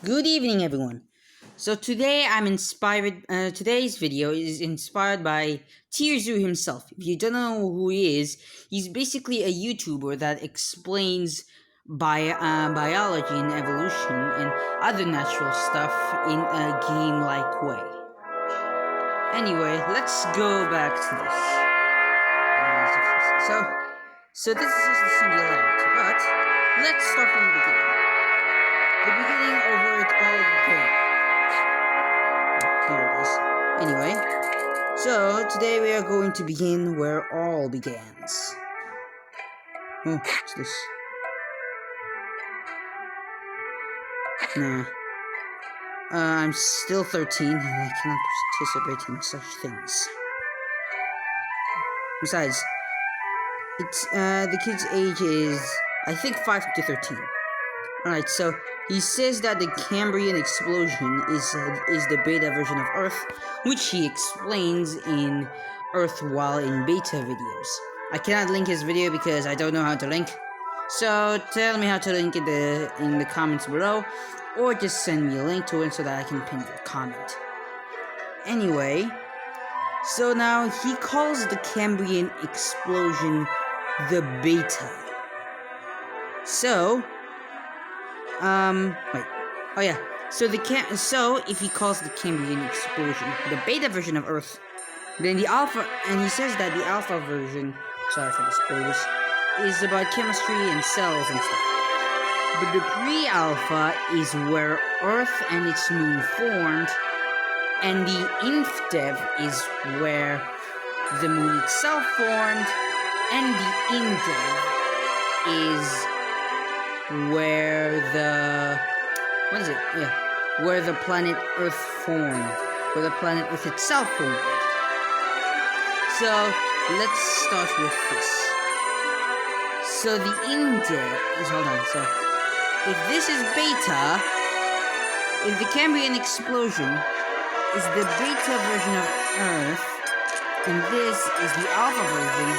Good evening, everyone. So today I'm inspired. Today's video is inspired by Tirzu himself. If you don't know who he is, he's basically a YouTuber that explains biology and evolution and other natural stuff in a game-like way. Anyway, let's go back to this. So this is just the singularity, but let's start from the beginning. The beginning of where it all began. Here it is. Anyway, so today we are going to begin where all begins. Oh, what's this? Nah. I'm still 13 and I cannot participate in such things. Besides, it's the kid's age is I think 5 to 13. Alright, so he says that the Cambrian explosion is the beta version of Earth, which he explains in Earth while in beta videos. I cannot link his video because I don't know how to link. So tell me how to link in the comments below, or just send me a link to it so that I can pin your comment. Anyway, so now he calls the Cambrian explosion the beta. So wait. Oh yeah. So if he calls the Cambrian explosion the beta version of Earth, then the alpha, and he says that the alpha version, sorry for the spoilers, is about chemistry and cells and stuff. But the pre-alpha is where Earth and its moon formed, and the inf-dev is where the moon itself formed, and the in-dev is where where the planet Earth formed, where the planet Earth itself formed. So let's start with this. So the hold on. So if this is beta, if the Cambrian explosion is the beta version of Earth, and this is the alpha version,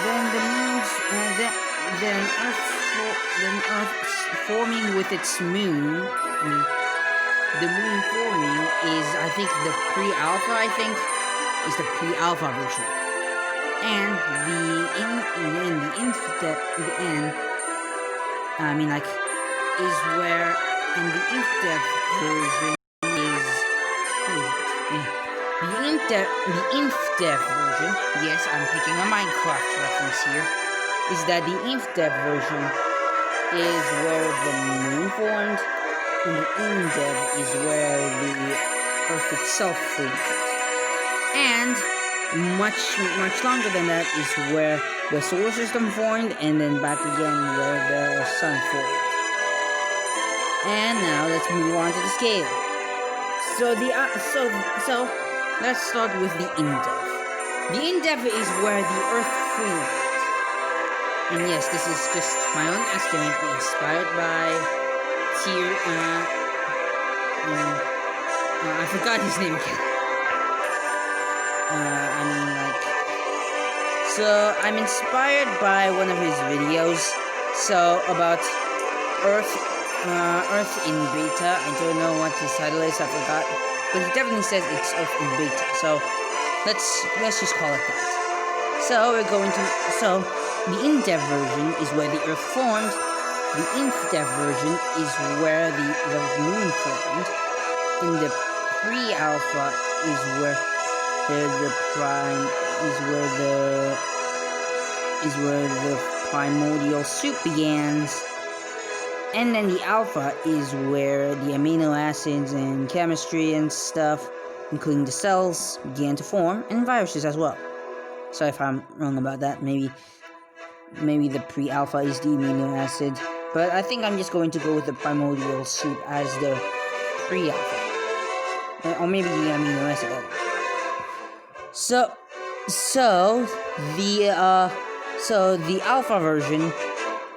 then the moon's then Earth forming with its moon. The moon forming is, I think, the pre-alpha. Is the pre-alpha version, and the is where, and the inf-dev version is. The inf-dev version, yes, I'm picking a Minecraft reference here, is that the inf-dev version is where the moon formed, and the in-dev is where the Earth itself formed. And much longer than that is where the solar system formed, and then back again where the sun formed. And now let's move on to the scale. So let's start with the in-dev. The in-dev is where the Earth formed. And yes, this is just my own estimate, inspired by I forgot his name again. So I'm inspired by one of his videos. So about Earth in beta. I don't know what his title is. I forgot. But he definitely says it's Earth in beta, so let's just call it that. So we're going to the in-dev version is where the Earth formed. The inf-dev version is where the moon formed. And the pre-alpha is where the primordial soup begins. And then the alpha is where the amino acids and chemistry and stuff, including the cells, began to form, and viruses as well. Sorry if I'm wrong about that. Maybe the pre-alpha is the amino acid, but I think I'm just going to go with the primordial soup as the pre-alpha, or maybe the amino acid. So the alpha version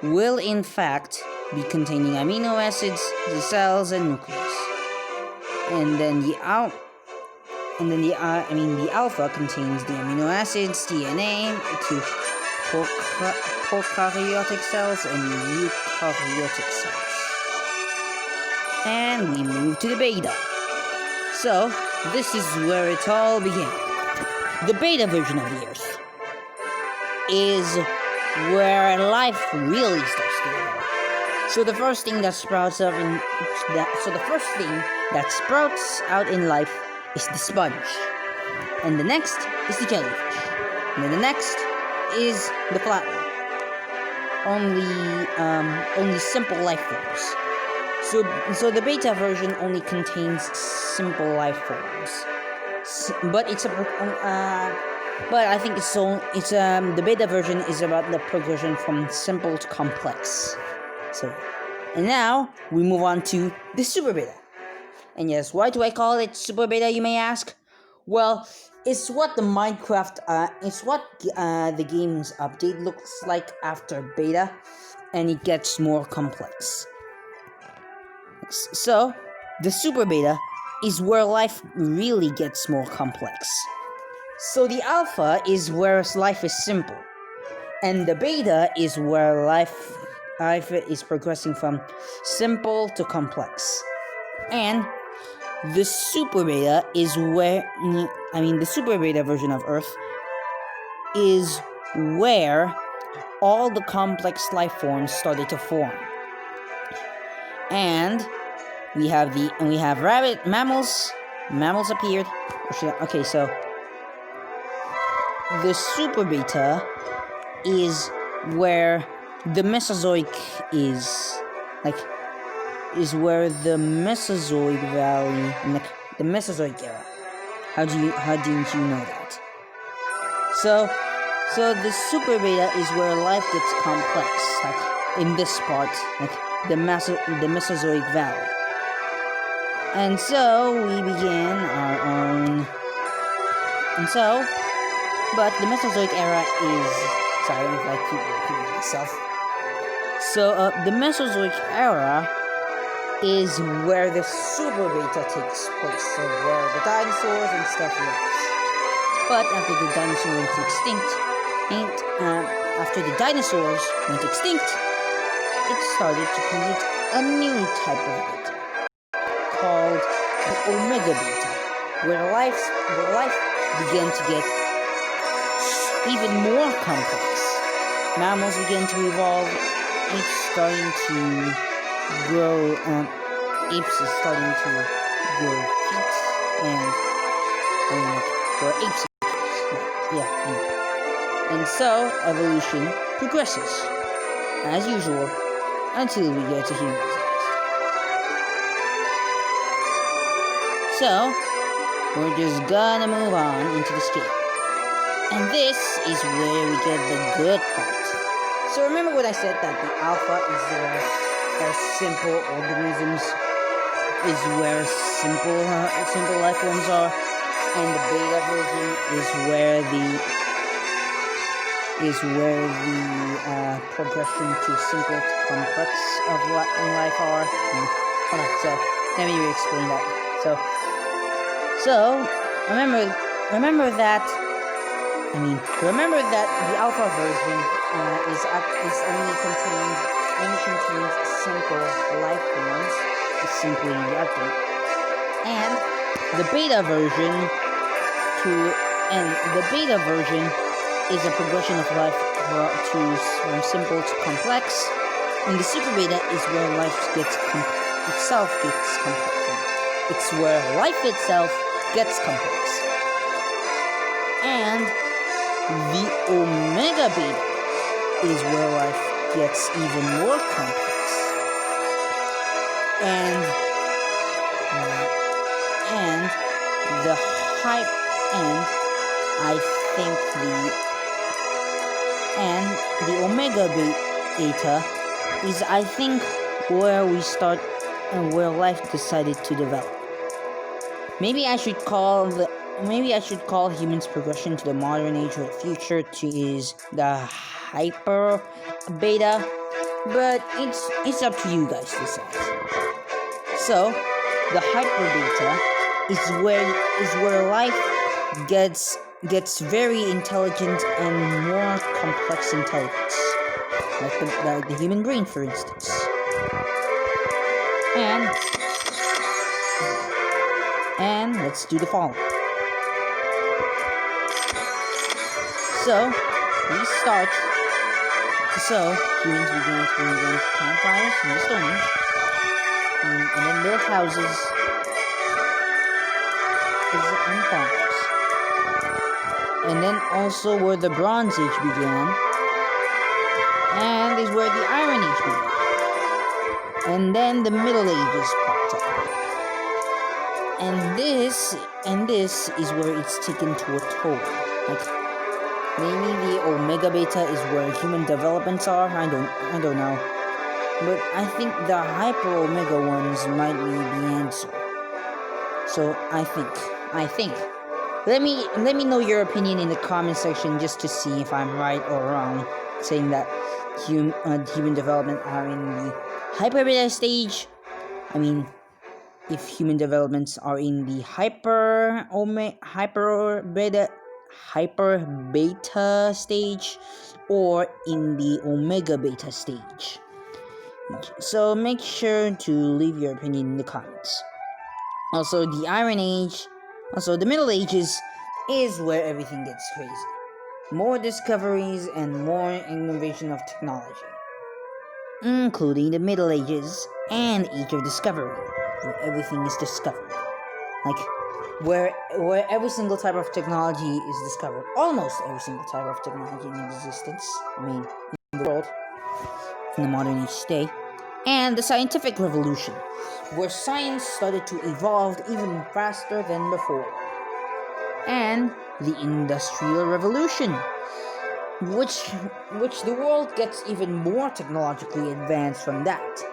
will in fact be containing amino acids, the cells, and nucleus. And then the alpha contains the amino acids, DNA, to prokaryotic cells and eukaryotic cells. and we move to the beta. So, this is where it all began. The beta version of the Earth is where life really starts to develop. So the first thing that sprouts out in life is the sponge, and the next is the jellyfish, and then the next is the flatworm. Only simple life forms. So the beta version only contains simple life forms. But I think the beta version is about the progression from simple to complex. So, and now we move on to the super beta. And yes, why do I call it super beta, you may ask? Well, it's what the game's update looks like after beta, and it gets more complex. So, the super beta is where life really gets more complex. So the alpha is where life is simple, and the beta is where life is progressing from simple to complex. And the super beta is the super beta version of Earth is where all the complex life forms started to form. And we have mammals appeared. Okay, so the super beta is where the Mesozoic is where the Mesozoic valley, the Mesozoic era. How didn't you know that? So the super beta is where life gets complex, like in this part, like the Mesozoic valley. And so we began our own. But the Mesozoic era is. Sorry if I keep repeating myself. So the Mesozoic era is where the super beta takes place, so where the dinosaurs and stuff lives. But after the dinosaurs went extinct, it started to create a new type of beta called the Omega beta, where life began to get even more complex. Mammals began to evolve. Apes is starting to grow feet or apes. And so evolution progresses as usual until we get to humans. So we're just gonna move on into the scale. And this is where we get the good part. So remember what I said, that the alpha is where simple organisms is where simple life forms are, and the beta version is where the progression to simple to complex of life are. Hold on, so let me explain that. So remember that the alpha version only contains simple life forms, is simply the update, and the beta version is a progression of life from simple to complex, and the super beta is where life itself gets complex. It's where life itself gets complex. And the Omega beta is where life gets even more complex. And the high end, the Omega beta is, I think, where we start and where life decided to develop. Maybe I should call humans' progression to the modern age or the future is the hyper beta, but it's up to you guys to decide. So the hyper beta is where life gets very intelligent and more complex intelligence, like the human brain, for instance. And And let's do the following. So, we start. So, humans began to invent campfires in the Stone Age, and then built houses and farms. And then also where the Bronze Age began, and is where the Iron Age began. And then the Middle Ages popped up. And this is where it's taken to a toll. Like, maybe the Omega Beta is where human developments are. I don't know. But I think the Hyper Omega ones might be the answer. So I think. Let me know your opinion in the comment section just to see if I'm right or wrong, saying that human development are in the Hyper Beta stage. I mean, if human developments are in the hyper beta stage, or in the Omega Beta stage. So make sure to leave your opinion in the comments. Also, the Iron Age, also the Middle Ages, is where everything gets crazy. More discoveries and more innovation of technology, including the Middle Ages and Age of Discovery, where everything is discovered. Like, where every single type of technology is discovered. Almost every single type of technology in existence. I mean, in the world, in the modern age today. And the scientific revolution, where science started to evolve even faster than before. And the Industrial Revolution, which the world gets even more technologically advanced from that.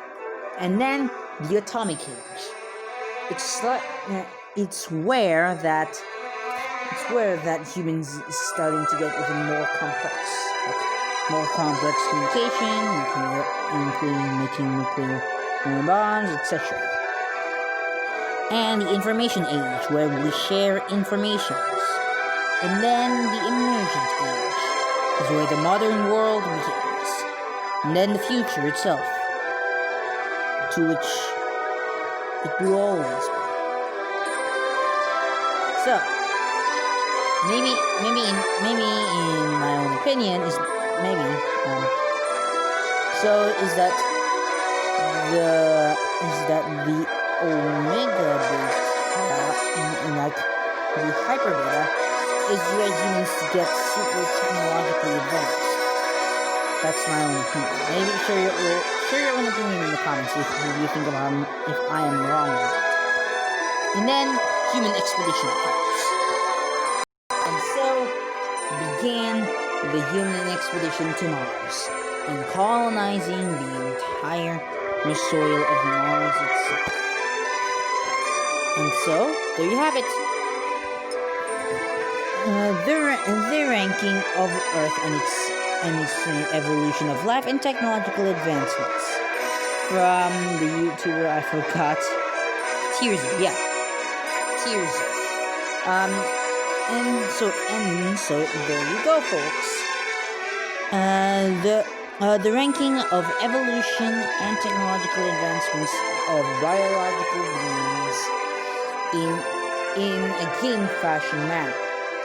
And then the Atomic Age. It's where that humans is starting to get even more complex, like more complex communication, including making nuclear bombs, etc. And the Information Age, where we share information. And then the Emergent Age is where the modern world begins. And then the future itself, to which it will always be. So, maybe in my own opinion is the Omega Beta, like the Hyper Beta, is where humans get super technologically advanced. That's my own opinion. Maybe share your own opinion in the comments if you think if I am wrong or not. And then human expedition efforts. And so began the human expedition to Mars, and colonizing the entire soil of Mars itself. And so, there you have it. The ranking of Earth and its evolution of life and technological advancements. From the YouTuber I forgot, Tearsy, yeah. Tearsy. And so there you go, folks. The ranking of evolution and technological advancements of biological beings in a game fashion manner,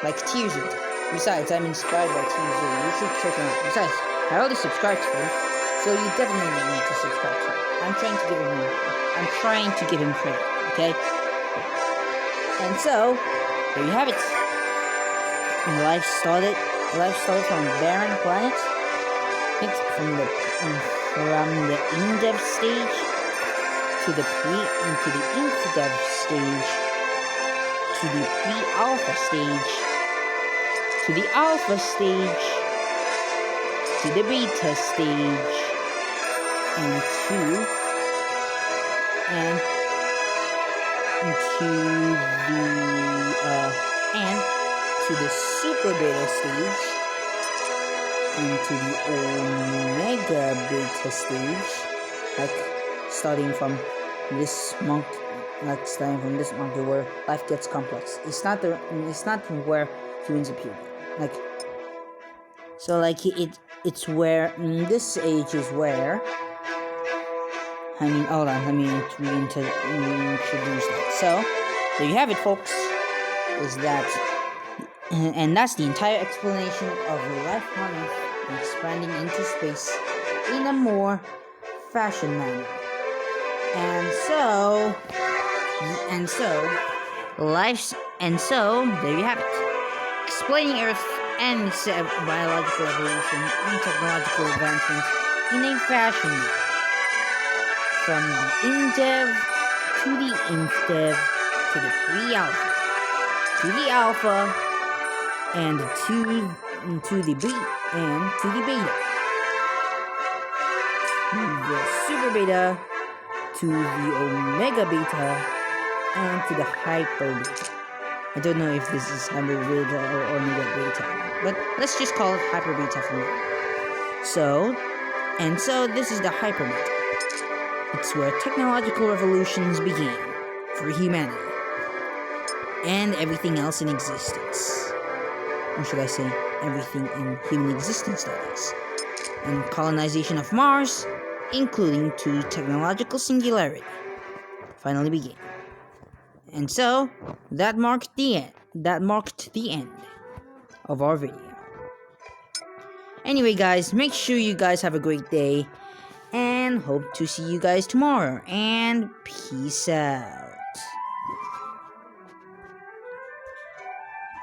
like Tearsy. Besides, I'm inspired by Tearsy. You should check him out. Besides, I already subscribed to him, so you definitely need to subscribe to him. I'm trying to give him credit, okay? And so, there you have it. Life started from a barren planet. It's from the in-dev stage to the into-dev stage to the pre-alpha stage to the alpha stage to the beta stage and to the super beta stage, into the Omega Beta stage, like starting from this monkey where life gets complex. It's not where humans appear. It's where this age is where. Hold on, let me reintroduce that. So, there you have it, folks. Is that, and that's the entire explanation of life on Earth and expanding into space in a more fashion manner. And so there you have it. Explaining Earth and its biological evolution and technological advancements in a fashion manner. From the in-dev to the inf-dev to the pre-alpha to the alpha and to the beta and to the beta to the super beta to the omega beta and to the hyper beta. I don't know if this is hyper beta or omega beta, but let's just call it hyper beta for now. So this is the hyper beta. It's where technological revolutions began for humanity and everything else in existence. Or should I say, everything in human existence, that is. And colonization of Mars, including to technological singularity, finally began. And so, that marked the end of our video. Anyway, guys, make sure you guys have a great day, and hope to see you guys tomorrow, and peace out.